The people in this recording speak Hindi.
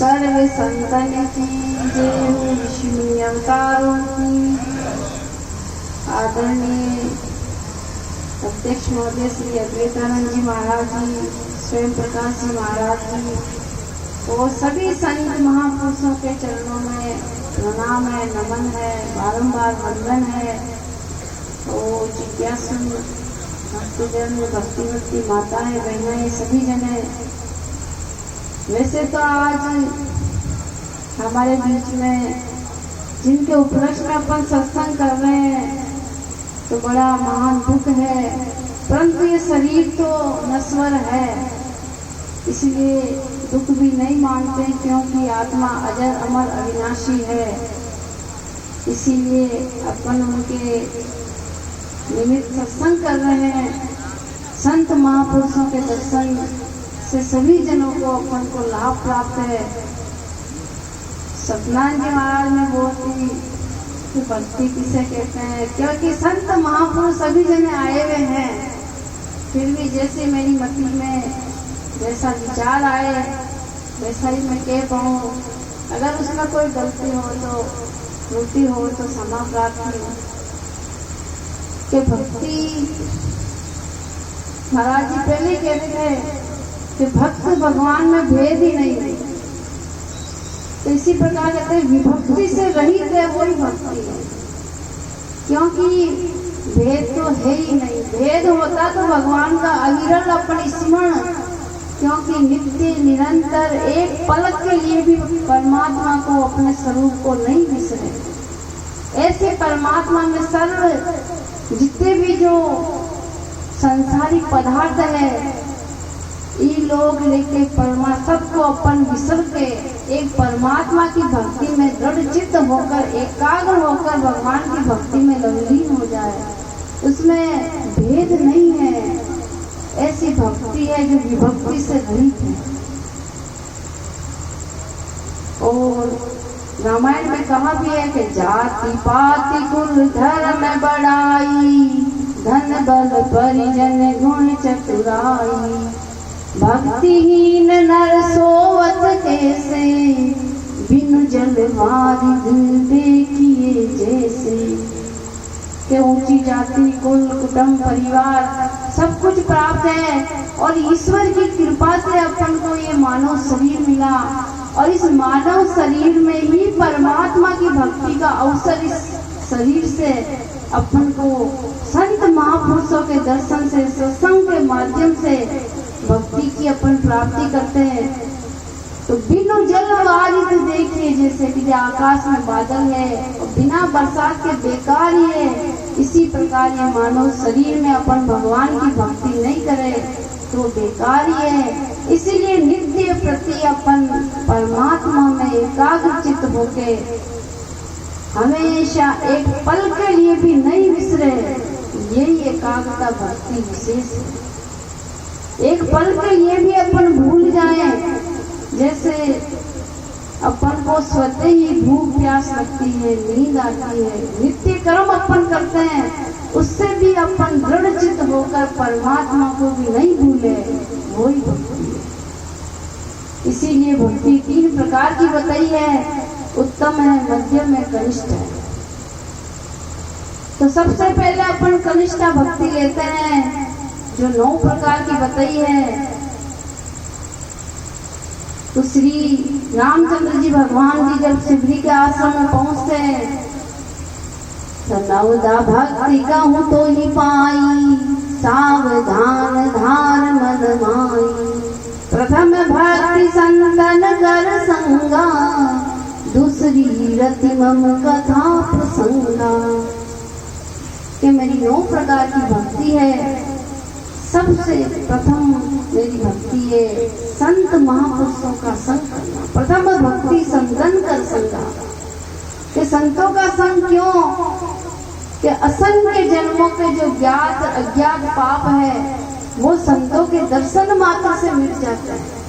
सर्व संतन की जय हो, ऋषि अवतारों की। आदरणीय अध्यक्ष महोदय श्री अद्वैतानंद जी महाराज जी, स्वयं प्रकाश जी महाराज जी और सभी संत महापुरुषों के चरणों में प्रणाम है, नमन है, बारंबार वंदन है। तो जिज्ञासु भक्तजन, भक्तिवती माताएं, बहनें, सभी जने, वैसे तो आज हमारे बीच में जिनके उपलक्ष्य में अपन सत्संग कर रहे हैं तो बड़ा महान दुख है, परंतु ये शरीर तो नश्वर है, इसलिए दुख भी नहीं मानते क्योंकि आत्मा अजर अमर अविनाशी है। इसीलिए अपन उनके निमित्त सत्संग कर रहे हैं। संत महापुरुषों के दर्शन से सभी जनों को अपन को लाभ प्राप्त है। सत्यनारायण जी महाराज ने बोलती कि भक्ति किसे कहते हैं, क्योंकि संत महापुरुष सभी जने आए हुए हैं। फिर भी जैसे मेरी मति में जैसा विचार आए वैसा ही मैं कह पाऊँ। अगर उसमें कोई गलती हो तो त्रुटि हो तो क्षमा प्रार्थी हो। कि भक्ति महाराज जी पहले कहते थे कि भक्त भगवान में भेद ही नहीं है। तो इसी प्रकार कहते हैं विभक्ति से रहित है वही भक्ति है, क्योंकि भेद तो है ही नहीं। भेद होता तो भगवान का अविरल अपन स्मरण, क्योंकि नित्य निरंतर एक पलक के लिए भी परमात्मा को, अपने स्वरूप को नहीं बिसरे। ऐसे परमात्मा में सर्व जितने भी जो संसारिक पदार्थ है, ये लोग लेके परमात्मा को अपन विसर के एक परमात्मा की भक्ति में दृढ़ चित्त होकर, एकाग्र होकर भगवान की भक्ति में लवलीन हो जाए, उसमें भेद नहीं है। ऐसी भक्ति है जो विभक्ति से रहित है। और रामायण में कहा भी है कि जाति पाति कुल धर्म बढ़ाई, धन बल परिजन गुण चतुराई, भक्तिहीन नर सोवत कैसे, बिनु जल मारि दिल देखिए जैसे। के ऊंची जाति, कुल, कुटुंब, परिवार सब कुछ प्राप्त है और ईश्वर की कृपा से अपन को ये मानव शरीर मिला, और इस मानव शरीर में ही परमात्मा की भक्ति का अवसर इस शरीर से अपन को संत महापुरुषों के दर्शन से, सत्संग के माध्यम से भक्ति की अपन प्राप्ति करते हैं। तो बिनु जल वारित देखिए जैसे कि आकाश में बादल है और बिना बरसात के बेकार ही है, इसी प्रकार ये मानव शरीर में अपन भगवान की भक्ति नहीं करे तो बेकार ही है। इसीलिए नित्य प्रति अपन परमात्मा में एकाग्र चित्त होके हमेशा एक पल के लिए भी नहीं विसरे, यही एकाग्रता भक्ति विशेष है। एक पल के लिए भी अपन भूल जाएं, जैसे अपन को स्वतः ही भूख प्यास लगती है, नींद आती है, नित्य कर्म अपन करते हैं, उससे भी अपन दृढ़ चित्त होकर परमात्मा को भी नहीं भूले, वही भक्ति है। इसीलिए भक्ति 3 प्रकार की बताई है, उत्तम है, मध्यम है, कनिष्ठ है। तो सबसे पहले अपन कनिष्ठा भक्ति लेते हैं जो 9 प्रकार की बताई है। तो श्री रामचंद्र जी भगवान जी जब शिवरी के आश्रम में पहुंचते हैं तो नवदा भक्ति कहूँ तो ही पाई, सावधान धार मन माई, प्रथम भक्ति संतन कर संगा, दूसरी रति मम कथा प्रसंगा। कि मेरी 9 प्रकार की भक्ति है। सबसे प्रथम मेरी भक्ति है संत महापुरुषों का संग करना। प्रथम भक्ति संगन कर संगा। कि संतों का संग क्यों? कि असंख्य जन्मों के जो ज्ञात अज्ञात पाप है वो संतों के दर्शन मात्र से मिट जाता है।